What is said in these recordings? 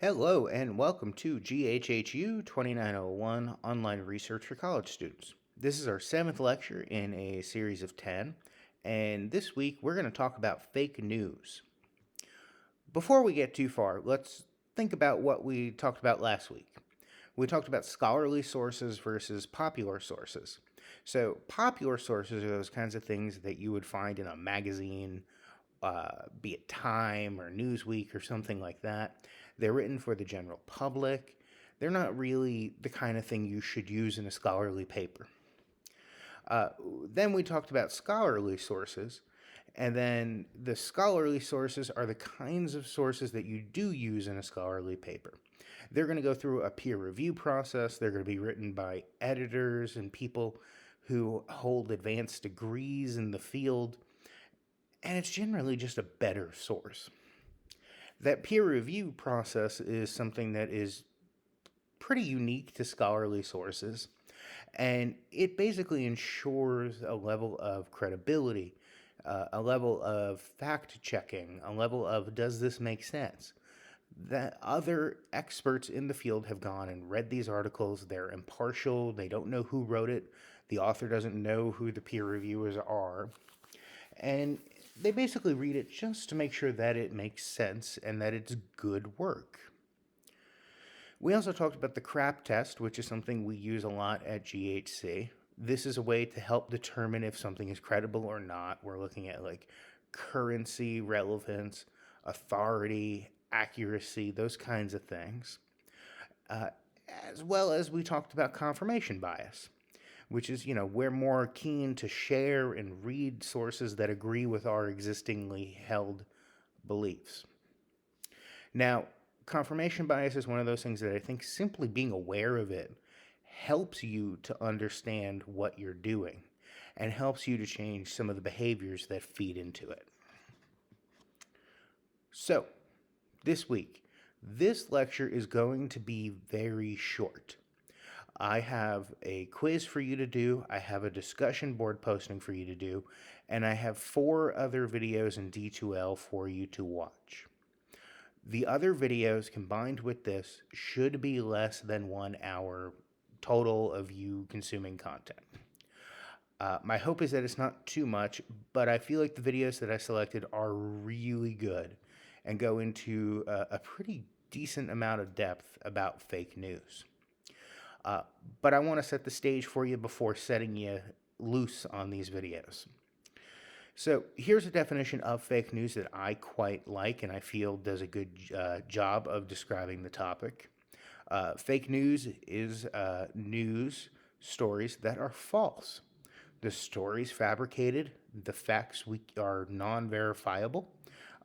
Hello and welcome to GHHU 2901 Online Research for College Students. This is our 7th lecture in a series of 10, and this week we're going to talk about fake news. Before we get too far, let's think about what we talked about last week. We talked about scholarly sources versus popular sources. So, popular sources are those kinds of things that you would find in a magazine, be it Time or Newsweek or something like that. They're written for the general public. They're not really the kind of thing you should use in a scholarly paper. Uh, then we talked about scholarly sources, and then the scholarly sources are the kinds of sources that you do use in a scholarly paper. They're going to go through a peer review process. They're going to be written by editors and people who hold advanced degrees in the field, and it's generally just a better source. That peer review process is something that is pretty unique to scholarly sources, and it basically ensures a level of credibility, a level of fact checking, a level of does this make sense? That other experts in the field have gone and read these articles. They're impartial, they don't know who wrote it, the author doesn't know who the peer reviewers are, and they basically read it just to make sure that it makes sense and that it's good work. We also talked about the CRAP test, which is something we use a lot at GHC. This is a way to help determine if something is credible or not. We're looking at like currency, relevance, authority, accuracy, those kinds of things. Uh, as well as we talked about confirmation bias, which is, we're more keen to share and read sources that agree with our existingly held beliefs. Now, confirmation bias is one of those things that I think simply being aware of it helps you to understand what you're doing and helps you to change some of the behaviors that feed into it. So, this week, this lecture is going to be very short. I have a quiz for you to do, I have a discussion board posting for you to do, and I have 4 other videos in D2L for you to watch. The other videos combined with this should be less than 1 hour total of you consuming content. My hope is that it's not too much, but I feel like the videos that I selected are really good and go into a pretty decent amount of depth about fake news. Uh, but I want to set the stage for you before setting you loose on these videos. So here's a definition of fake news that I quite like and I feel does a good job of describing the topic. Fake news is news stories that are false. The story's fabricated, the facts are non verifiable,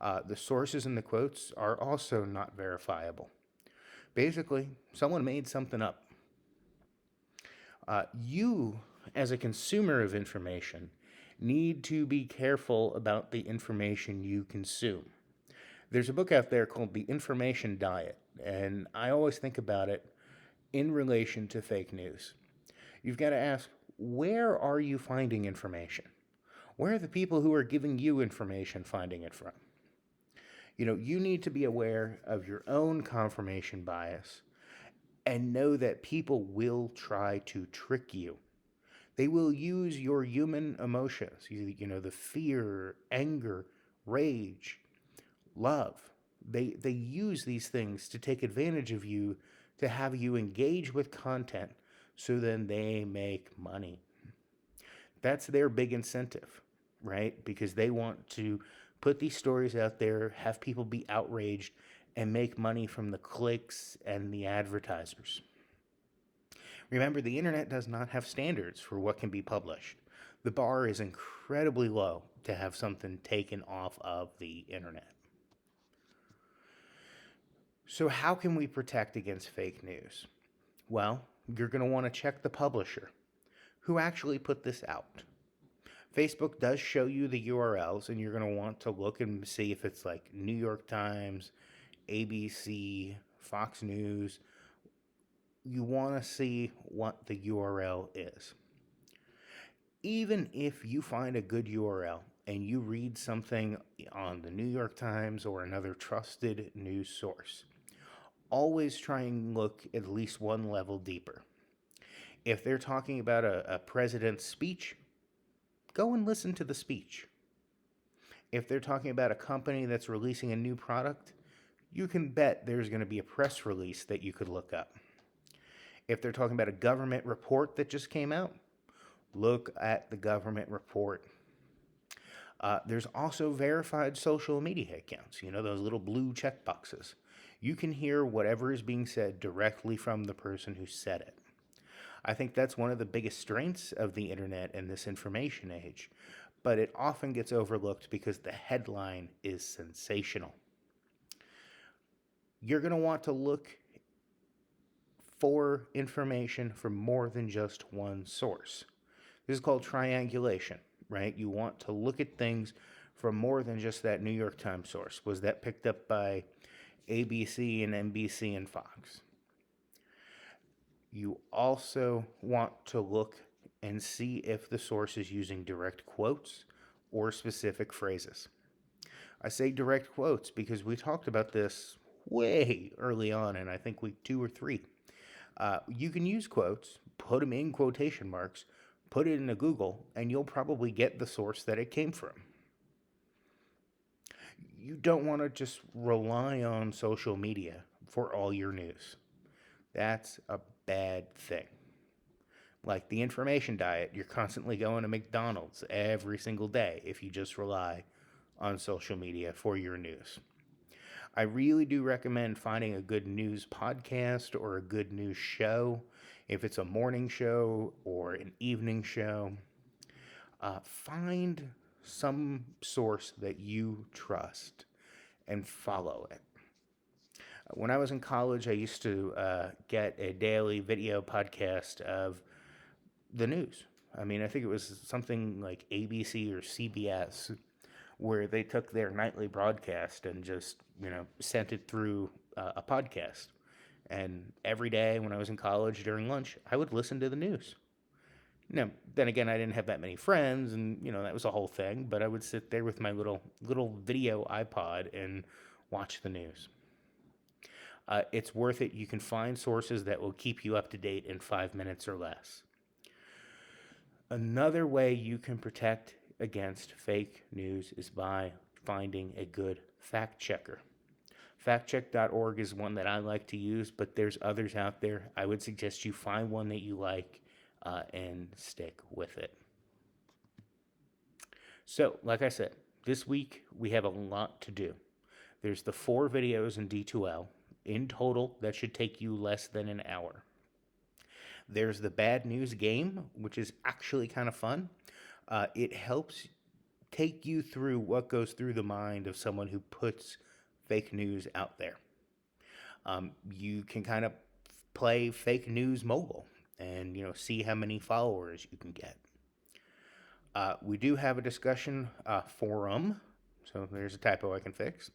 the sources in the quotes are also not verifiable. Basically, someone made something up. You, as a consumer of information, need to be careful about the information you consume. There's a book out there called The Information Diet, and I always think about it in relation to fake news. You've got to ask, where are you finding information? Where are the people who are giving you information finding it from? You need to be aware of your own confirmation bias and know that people will try to trick you. They will use your human emotions, the fear, anger, rage, love. They use these things to take advantage of you, to have you engage with content so then they make money. That's their big incentive, right? Because they want to put these stories out there, have people be outraged, and make money from the clicks and the advertisers. Remember, the internet does not have standards for what can be published. The bar is incredibly low to have something taken off of the internet. So, how can we protect against fake news? Well, you're going to want to check the publisher. Who actually put this out? Facebook does show you the URLs, and you're going to want to look and see if it's like New York Times, ABC, Fox News. You want to see what the URL is. Even if you find a good URL and you read something on the New York Times or another trusted news source, always try and look at least one level deeper. If they're talking about a president's speech, go and listen to the speech. If they're talking about a company that's releasing a new product, you can bet there's going to be a press release that you could look up. If they're talking about a government report that just came out, look at the government report. There's also verified social media accounts, those little blue check boxes. You can hear whatever is being said directly from the person who said it. I think that's one of the biggest strengths of the internet and this information age, but it often gets overlooked because the headline is sensational. You're going to want to look for information from more than just one source. This is called triangulation, right? You want to look at things from more than just that New York Times source. Was that picked up by ABC and NBC and Fox? You also want to look and see if the source is using direct quotes or specific phrases. I say direct quotes because we talked about this way early on in, I think, week 2 or 3. You can use quotes, put them in quotation marks, put it into Google, and you'll probably get the source that it came from. You don't want to just rely on social media for all your news. That's a bad thing. Like the information diet, you're constantly going to McDonald's every single day if you just rely on social media for your news. I really do recommend finding a good news podcast or a good news show. If it's a morning show or an evening show, find some source that you trust and follow it. When I was in college, I used to get a daily video podcast of the news. I mean, I think it was something like ABC or CBS, where they took their nightly broadcast and just, sent it through a podcast. And every day when I was in college during lunch, I would listen to the news. Then again, I didn't have that many friends, and that was a whole thing. But I would sit there with my little video iPod and watch the news. It's worth it. You can find sources that will keep you up to date in 5 minutes or less. Another way you can protect against fake news is by finding a good fact checker. Factcheck.org is one that I like to use, but there's others out there. I would suggest you find one that you like and stick with it. So, like I said, this week we have a lot to do. There's the 4 videos in D2L. In total, that should take you less than an hour. There's the bad news game, which is actually kind of fun. It helps take you through what goes through the mind of someone who puts fake news out there. You can kind of play fake news mogul and see how many followers you can get. We do have a discussion forum, so there's a typo I can fix,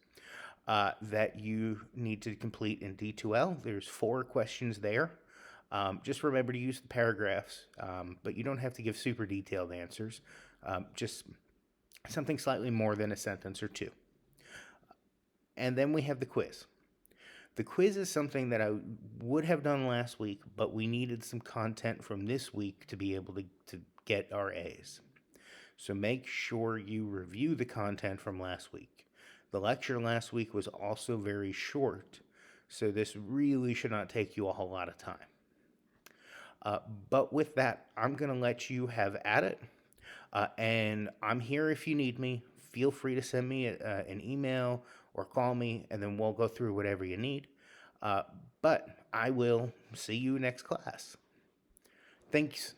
that you need to complete in D2L. There's 4 questions there. Just remember to use the paragraphs, but you don't have to give super detailed answers. Just something slightly more than a sentence or 2. And then we have the quiz. The quiz is something that I would have done last week, but we needed some content from this week to be able to get our A's. So make sure you review the content from last week. The lecture last week was also very short, so this really should not take you a whole lot of time. But with that, I'm going to let you have at it. And I'm here if you need me. Feel free to send me an email or call me, and then we'll go through whatever you need. But I will see you next class. Thanks.